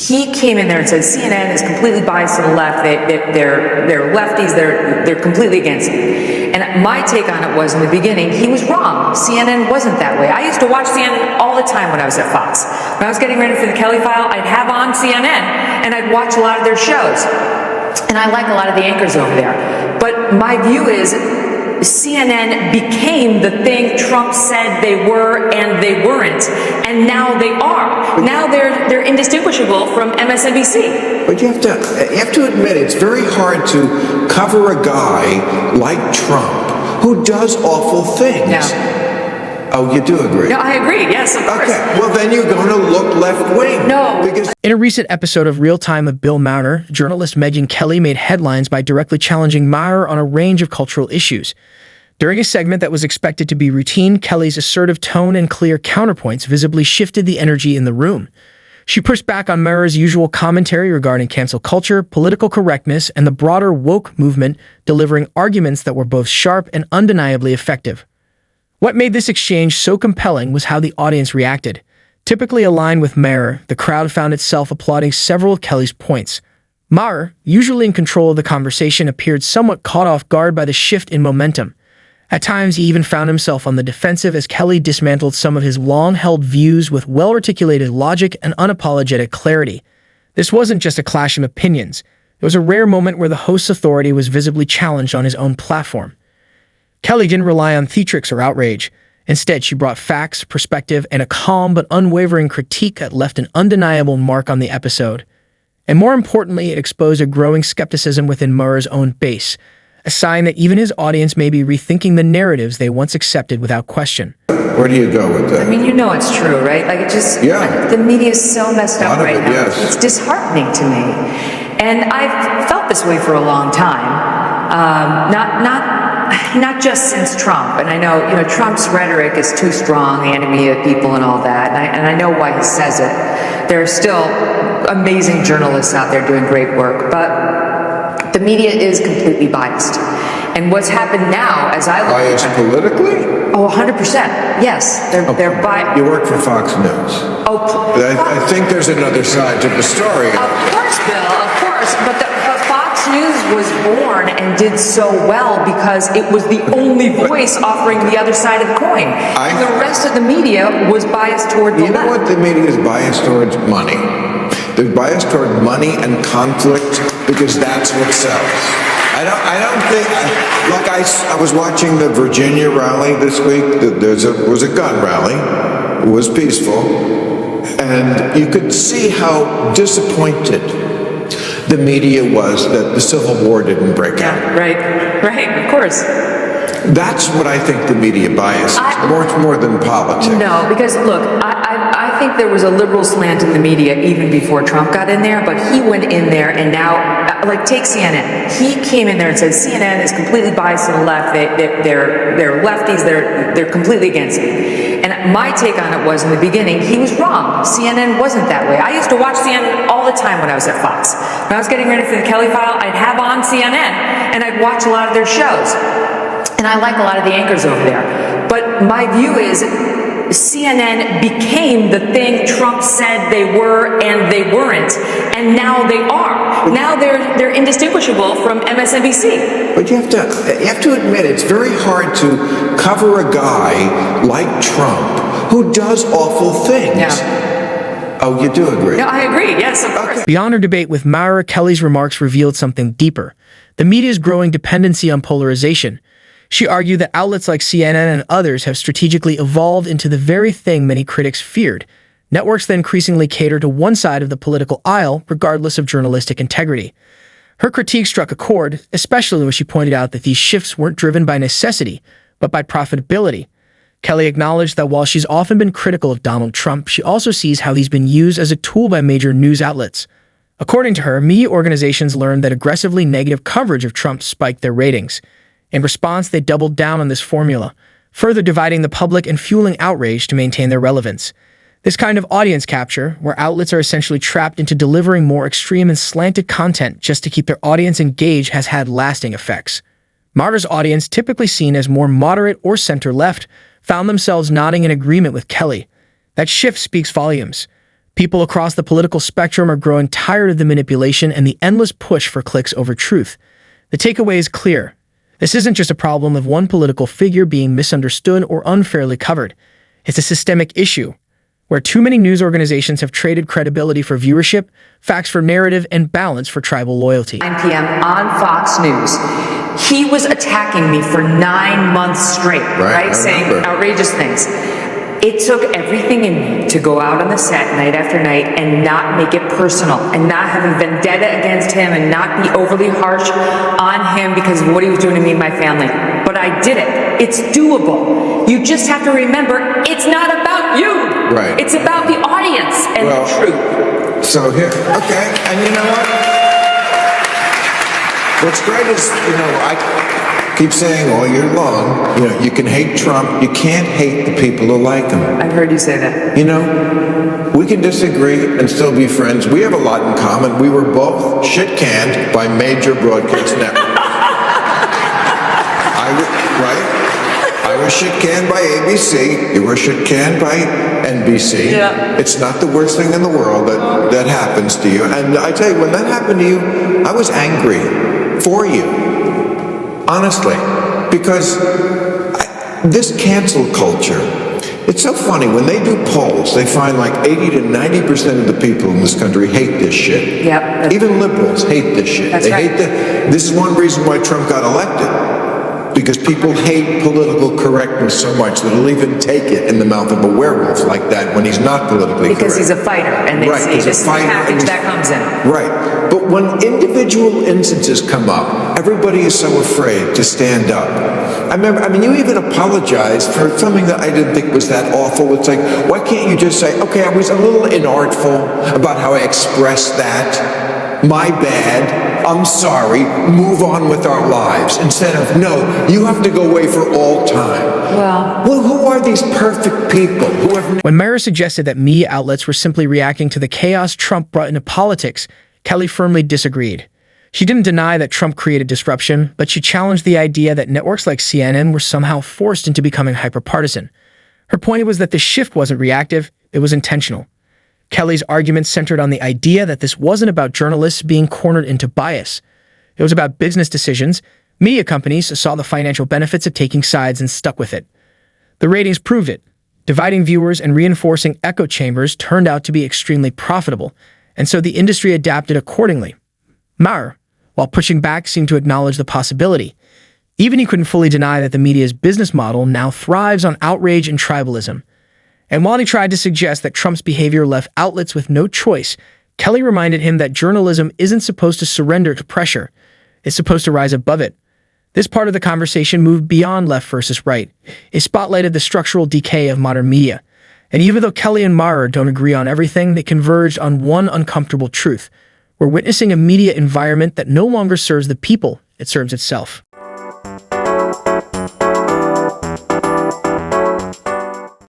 He came in there and said CNN is completely biased to the left. They're lefties. They're completely against me. And my take on it was, in the beginning, he was wrong. CNN wasn't that way. I used to watch CNN all the time when I was at Fox. When I was getting ready for the Kelly File, I'd have on CNN and I'd watch a lot of their shows. And I like a lot of the anchors over there. But my view is, CNN became the thing Trump said they were and they weren't, and now they are. Now they're indistinguishable from MSNBC. But you have to admit, it's very hard to cover a guy like Trump who does awful things. Yeah. Oh, you do agree? No, I agree. Yes, of course. Okay, well then you're going to look left wing. No. Because in a recent episode of Real Time with Bill Maher, journalist Megyn Kelly made headlines by directly challenging Maher on a range of cultural issues. During a segment that was expected to be routine, Kelly's assertive tone and clear counterpoints visibly shifted the energy in the room. She pushed back on Maher's usual commentary regarding cancel culture, political correctness, and the broader woke movement, delivering arguments that were both sharp and undeniably effective. What made this exchange so compelling was how the audience reacted. Typically aligned with Maher, the crowd found itself applauding several of Kelly's points. Maher, usually in control of the conversation, appeared somewhat caught off guard by the shift in momentum. At times, he even found himself on the defensive as Kelly dismantled some of his long-held views with well-articulated logic and unapologetic clarity. This wasn't just a clash of opinions. It was a rare moment where the host's authority was visibly challenged on his own platform. Kelly didn't rely on theatrics or outrage. Instead, she brought facts, perspective, and a calm but unwavering critique that left an undeniable mark on the episode. And more importantly, it exposed a growing skepticism within Maher's own base, a sign that even his audience may be rethinking the narratives they once accepted without question. where do you go with that? I mean, you know it's true, right? Like, it just, the media is so messed up right now. Yes. It's disheartening to me. And I've felt this way for a long time. Not just since Trump. And I know, Trump's rhetoric is too strong, the enemy of people and all that. And I know why he says it. There are still amazing journalists out there doing great work. But the media is completely biased. And what's happened now, as I look biased at politically? Oh, 100%. Yes, they're biased. You work for Fox News. I think there's another side to the story. Of course, Bill, of course. But Fox News was born and did so well because it was the only voice offering the other side of the coin. And the rest of the media was biased toward the left. You know what the media is biased towards? Money. They're biased toward money and conflict because that's what sells. I don't think, I was watching the Virginia rally this week. There was a gun rally. It was peaceful. And you could see how disappointed the media was that the Civil War didn't break out. Right, of course. That's what I think the media bias is, more than politics. No, because look, I think there was a liberal slant in the media even before Trump got in there, but he went in there and now, take CNN. He came in there and said CNN is completely biased to the left. They're lefties. They're completely against me. And my take on it was, in the beginning, he was wrong. CNN wasn't that way. I used to watch CNN all the time when I was at Fox. When I was getting ready for the Kelly File, I'd have on CNN and I'd watch a lot of their shows. And I like a lot of the anchors over there. But my view is, CNN became the thing Trump said they were and they weren't, and now they are. Now they're indistinguishable from MSNBC. But you have to admit, it's very hard to cover a guy like Trump who does awful things. Yeah. Oh, you do agree? No, I agree. Yes, of course. Beyond her debate with Maher, Kelly's remarks revealed something deeper: the media's growing dependency on polarization. She argued that outlets like CNN and others have strategically evolved into the very thing many critics feared. Networks that increasingly cater to one side of the political aisle, regardless of journalistic integrity. Her critique struck a chord, especially when she pointed out that these shifts weren't driven by necessity, but by profitability. Kelly acknowledged that while she's often been critical of Donald Trump, she also sees how he's been used as a tool by major news outlets. According to her, media organizations learned that aggressively negative coverage of Trump spiked their ratings. In response, they doubled down on this formula, further dividing the public and fueling outrage to maintain their relevance. This kind of audience capture, where outlets are essentially trapped into delivering more extreme and slanted content just to keep their audience engaged, has had lasting effects. Maher's audience, typically seen as more moderate or center-left, found themselves nodding in agreement with Kelly. That shift speaks volumes. People across the political spectrum are growing tired of the manipulation and the endless push for clicks over truth. The takeaway is clear. This isn't just a problem of one political figure being misunderstood or unfairly covered. It's a systemic issue, where too many news organizations have traded credibility for viewership, facts for narrative, and balance for tribal loyalty. 9 p.m. on Fox News. He was attacking me for 9 months straight, right? Saying outrageous things. It took everything in me to go out on the set night after night and not make it personal and not have a vendetta against him and not be overly harsh on him because of what he was doing to me and my family. But I did it. It's doable. You just have to remember, it's not about you. Right. It's about the audience and the truth. So here, okay, and you know what? What's great is, I keep saying all year long, you can hate Trump, you can't hate the people who like him. I've heard you say that. We can disagree and still be friends. We have a lot in common. We were both shit-canned by major broadcast networks. I was shit-canned by ABC. You were shit-canned by NBC. Yeah. It's not the worst thing in the world that happens to you. And I tell you, when that happened to you, I was angry for you. Honestly. Because this cancel culture, it's so funny. When they do polls, they find like 80 to 90% of the people in this country hate this shit. Yep. Even liberals hate this shit. That's right. This is one reason why Trump got elected. Because people hate political correctness so much that they'll even take it in the mouth of a werewolf like that when he's not politically correct. Because he's a fighter, and they see this is the package that comes in. Right. But when individual instances come up, everybody is so afraid to stand up. You even apologized for something that I didn't think was that awful. It's like, why can't you just say, okay, I was a little inartful about how I expressed that. My bad. I'm sorry, move on with our lives. Instead of, no, you have to go away for all time. Well, who are these perfect people who have... When Maher suggested that media outlets were simply reacting to the chaos Trump brought into politics, Kelly firmly disagreed. She didn't deny that Trump created disruption, but she challenged the idea that networks like CNN were somehow forced into becoming hyperpartisan. Her point was that the shift wasn't reactive, it was intentional. Kelly's argument centered on the idea that this wasn't about journalists being cornered into bias. It was about business decisions. Media companies saw the financial benefits of taking sides and stuck with it. The ratings proved it. Dividing viewers and reinforcing echo chambers turned out to be extremely profitable, and so the industry adapted accordingly. Maher, while pushing back, seemed to acknowledge the possibility. Even he couldn't fully deny that the media's business model now thrives on outrage and tribalism. And while he tried to suggest that Trump's behavior left outlets with no choice, Kelly reminded him that journalism isn't supposed to surrender to pressure. It's supposed to rise above it. This part of the conversation moved beyond left versus right. It spotlighted the structural decay of modern media. And even though Kelly and Maher don't agree on everything, they converged on one uncomfortable truth. We're witnessing a media environment that no longer serves the people, it serves itself.